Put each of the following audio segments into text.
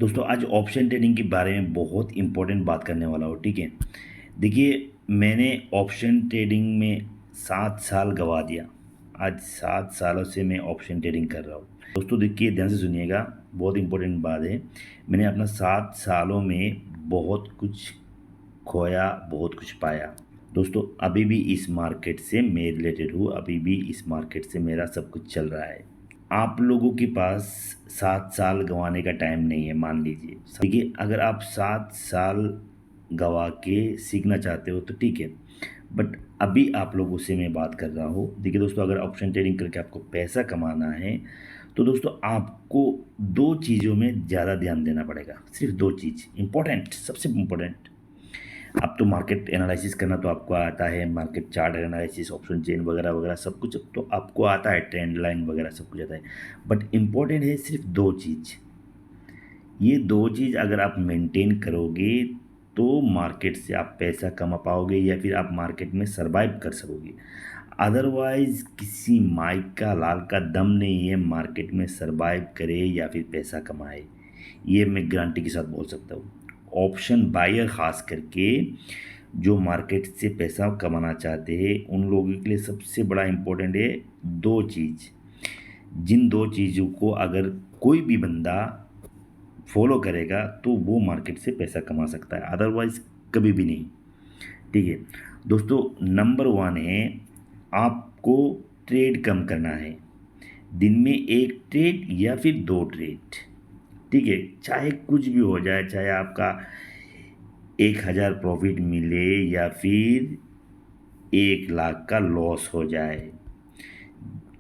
दोस्तों आज option trading के बारे में बहुत इम्पोर्टेंट बात करने वाला हूँ। ठीक है, देखिए मैंने ऑप्शन ट्रेडिंग में 7 साल गवा दिया। आज 7 सालों से मैं ऑप्शन ट्रेडिंग कर रहा हूँ। दोस्तों देखिए ध्यान से सुनिएगा, बहुत इम्पोर्टेंट बात है। मैंने अपना 7 सालों में बहुत कुछ खोया, बहुत कुछ पाया। दोस्तों अभी भी इस मार्केट से मैं रिलेटेड हूँ, अभी भी इस मार्केट से मेरा सब कुछ चल रहा है। आप लोगों के पास 7 साल गंवाने का टाइम नहीं है, मान लीजिए। देखिए अगर आप 7 साल गंवा के सीखना चाहते हो तो ठीक है, बट अभी आप लोगों से मैं बात कर रहा हूँ। देखिए दोस्तों, अगर ऑप्शन ट्रेडिंग करके आपको पैसा कमाना है तो दोस्तों आपको दो चीज़ों में ज़्यादा ध्यान देना पड़ेगा। सिर्फ दो चीज़ इंपॉर्टेंट, सबसे इम्पोर्टेंट। अब तो मार्केट एनालिसिस करना तो आपको आता है, market chart analysis, option chain वगैरह वगैरह सब कुछ तो आपको आता है, ट्रेंड लाइन वगैरह सब कुछ आता है। बट इम्पोर्टेंट है सिर्फ दो चीज़। ये दो चीज़ अगर आप मेंटेन करोगे तो मार्केट से आप पैसा कमा पाओगे या फिर आप मार्केट में सरवाइव कर सकोगे। अदरवाइज किसी माइक का लाल का दम नहीं है मार्केट में सरवाइव करे या फिर पैसा कमाए, ये मैं गारंटी के साथ बोल सकता हूँ। ऑप्शन बायर खास करके जो मार्केट से पैसा कमाना चाहते हैं उन लोगों के लिए सबसे बड़ा इम्पोर्टेंट है दो चीज़। जिन दो चीज़ों को अगर कोई भी बंदा फॉलो करेगा तो वो मार्केट से पैसा कमा सकता है, अदरवाइज कभी भी नहीं। ठीक है दोस्तों, नंबर वन है आपको ट्रेड कम करना है। दिन में एक ट्रेड या फिर दो ट्रेड। ठीक है, चाहे कुछ भी हो जाए, चाहे आपका 1,000 प्रॉफिट मिले या फिर 1 लाख का लॉस हो जाए,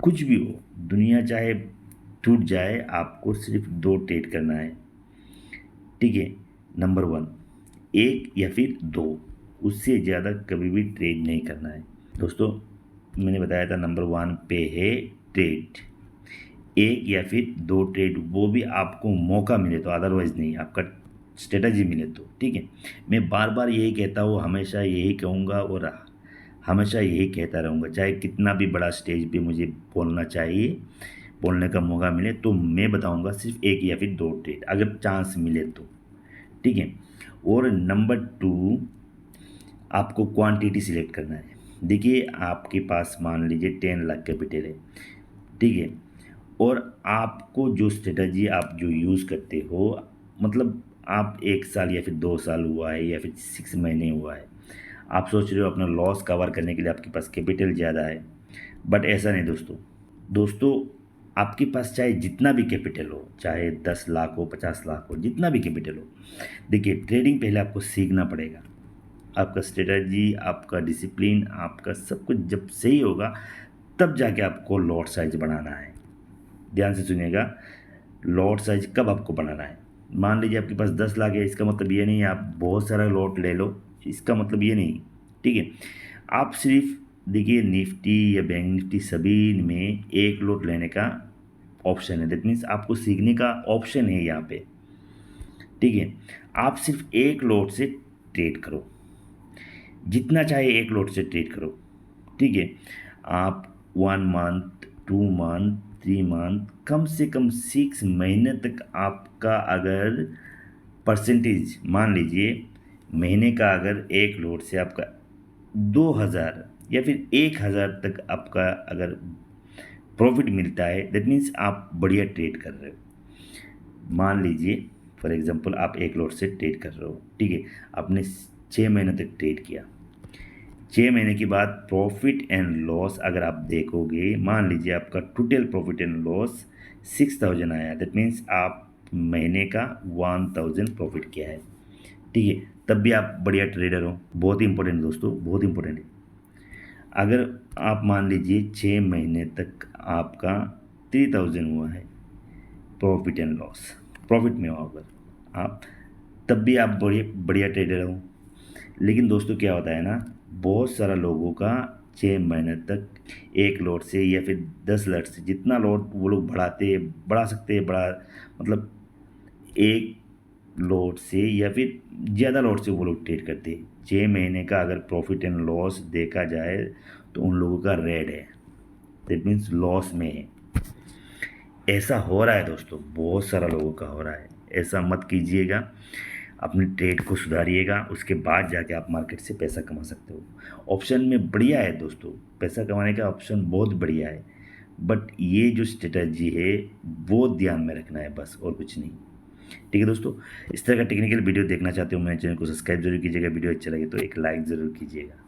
कुछ भी हो, दुनिया चाहे टूट जाए, आपको सिर्फ दो ट्रेड करना है। ठीक है, नंबर वन, एक या फिर दो, उससे ज़्यादा कभी भी ट्रेड नहीं करना है। दोस्तों मैंने बताया था नंबर वन पे है ट्रेड, एक या फिर दो ट्रेड, वो भी आपको मौका मिले तो, अदरवाइज नहीं, आपका स्ट्रेटजी मिले तो। ठीक है, मैं बार बार यही कहता हूँ, हमेशा यही कहूँगा और हमेशा यही कहता रहूँगा, चाहे कितना भी बड़ा स्टेज पे मुझे बोलना चाहिए, बोलने का मौका मिले तो मैं बताऊँगा सिर्फ एक या फिर दो ट्रेड अगर चांस मिले तो। ठीक है, और नंबर टू, आपको क्वांटिटी सिलेक्ट करना है। देखिए आपके पास मान लीजिए 10 लाख कैपिटल है। ठीक है, और आपको जो स्ट्रेटजी आप जो यूज़ करते हो, मतलब आप 1 साल या फिर 2 साल हुआ है या फिर 6 महीने हुआ है, आप सोच रहे हो अपना लॉस कवर करने के लिए आपके पास कैपिटल ज़्यादा है, बट ऐसा नहीं दोस्तों। दोस्तों आपके पास चाहे जितना भी कैपिटल हो, चाहे 10 लाख हो, 50 लाख हो, जितना भी कैपिटल हो, देखिए ट्रेडिंग पहले आपको सीखना पड़ेगा। आपका स्ट्रेटजी, आपका डिसिप्लिन, आपका सब कुछ जब सही होगा तब जाके आपको लॉट साइज बढ़ाना है। ध्यान से सुनिएगा, लॉट साइज कब आपको बनाना है। मान लीजिए आपके पास 10 लाख है, इसका मतलब ये नहीं है आप बहुत सारा लॉट ले लो, इसका मतलब ये नहीं। ठीक है, आप सिर्फ देखिए निफ्टी या बैंक निफ्टी सभी में एक लॉट लेने का ऑप्शन है, दैट मीन्स आपको सीखने का ऑप्शन है यहाँ पे। ठीक है, आप सिर्फ एक लॉट से ट्रेड करो, जितना चाहे एक लॉट से ट्रेड करो। ठीक है, आप 1 मंथ, 2 मंथ, 3 मंथ, कम से कम 6 महीने तक आपका अगर परसेंटेज मान लीजिए, महीने का अगर एक लॉट से आपका 2,000 या फिर 1,000 तक आपका अगर प्रॉफिट मिलता है, दैट मीन्स आप बढ़िया ट्रेड कर रहे हो। मान लीजिए फॉर एग्जांपल आप एक लॉट से ट्रेड कर रहे हो। ठीक है, आपने 6 महीने तक ट्रेड किया, 6 महीने के बाद प्रॉफिट एंड लॉस अगर आप देखोगे, मान लीजिए आपका टोटल प्रॉफिट एंड लॉस 6,000 आया, दैट मीन्स आप महीने का 1,000 प्रॉफिट किया है। ठीक है, तब भी आप बढ़िया ट्रेडर हो। बहुत ही इंपॉर्टेंट दोस्तों, बहुत इंपॉर्टेंट है। अगर आप मान लीजिए 6 महीने तक आपका 3,000 हुआ है प्रॉफिट एंड लॉस, प्रॉफिट में हो अगर आप, तब भी आप बढ़िया बढ़िया ट्रेडर हो। लेकिन दोस्तों क्या होता है ना, बहुत सारा लोगों का 6 महीने तक एक लॉट से या फिर 10 लॉट से, जितना लॉट वो लोग बढ़ा सकते हैं, बढ़ा मतलब एक लॉट से या फिर ज़्यादा लॉट से वो लोग ट्रेड करते हैं। 6 महीने का अगर प्रॉफिट एंड लॉस देखा जाए तो उन लोगों का रेड है, दैट मीन्स लॉस में है। ऐसा हो रहा है दोस्तों, बहुत सारा लोगों का हो रहा है, ऐसा मत कीजिएगा। अपनी ट्रेड को सुधारिएगा, उसके बाद जाके आप मार्केट से पैसा कमा सकते हो। ऑप्शन में बढ़िया है दोस्तों, पैसा कमाने का ऑप्शन बहुत बढ़िया है, बट ये जो स्ट्रेटजी है वो ध्यान में रखना है बस, और कुछ नहीं। ठीक है दोस्तों, इस तरह का टेक्निकल वीडियो देखना चाहते हो मेरे चैनल को सब्सक्राइब जरूर कीजिएगा। वीडियो अच्छा लगे तो एक लाइक ज़रूर कीजिएगा।